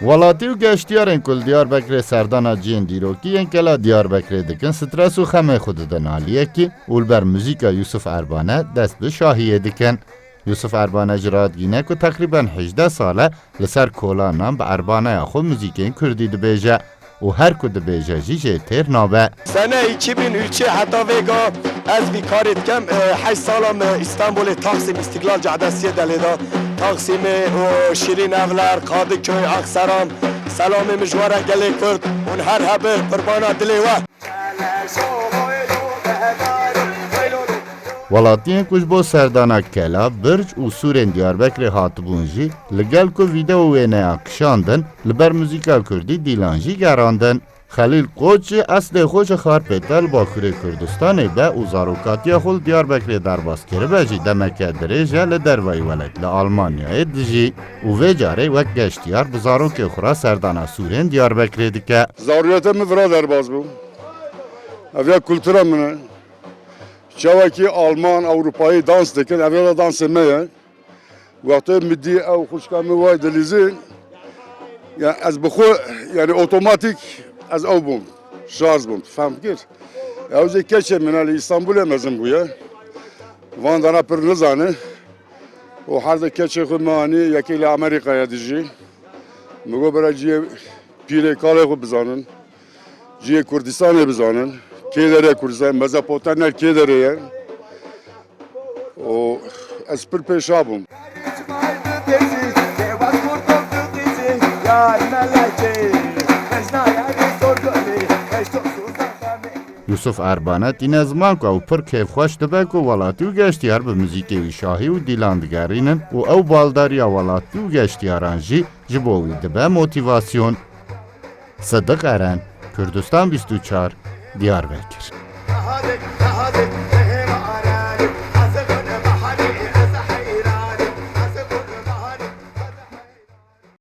Welatî û geştyarên ku li Diyarbekirê serdana ciyên dîrokî yên gela Diyarbekirê dikin stres û xemê xwe didin aliyekî û li ber muzîka Yusuf Erbane dest bi şahiyê dikin. Yusuf Erbane ji radgîne ku teqrîben 18 sal e li ser kolanan bi erbaneya xwe muzîkên Kurdî dibêje û her ku dibêje jî jê têr nabe. Sene 2003 heta vêga ez vî karê dikem 8 salam İstanbulê Taksim İstiklal Caddesiye delê da Taksimê û Şîrîn Evler, Kadıköy, Akseram selamê min ji were gelê Kurd hûn her hebe qurbana dilê we. Welatiyên ku ji bo serdana Kela, Birc û Sûrên Diyarbekirê hatibûn jî li gel ku vîdeo wêneya kişandin li ber muzîka Kurdî dîlan jî gerandin. Xelîl Qoç jî eslê xwe ji Xarpêta li Bakurê Kurdistanê be û zarokatiya xwe li Diyarbekirê derbas kiribe jî demeke dirêj li derveyî welek li Almanyayê dijî û vê carê wek geştyar bi zarokê xwe ra serdana Sûrên Diyarbekirê dike. Zaruriyete mi vira derbas bû. Ev ya kultura min e. Çavekî Alman, Avrupayî dans dikin, ev ya dansê me ye. Wextê mi dî ew xwişka min wayê dilîzin, yani ez bi xwe yani otomatik ez ew bûm, şarj bûm, fehm kir. Ew jî keçê min e li İstanbulê mezin bûye. Van dana pir nizane. û her de keçê xwe me anî yekê li Amerîkaya dijî. Mi got bira ciyê pîrê kalê xwe bizanin, ciyê Kurdistanê bizanin. Kêderê Kurdistan, Mezopotamya Kêderê ye. û ez pir pêşa bûm. Yusuf Erbane tîne ziman ku ew pir kêfxweş dibe ku welatî û geştyar bi muzîkê wî şahî û dîlan digerînin û ew baldariya welatî û geştyaran jî ji bo wî dibe motîvasyon. Sıdık Eren, Kurdistan 24, Diyarbakır.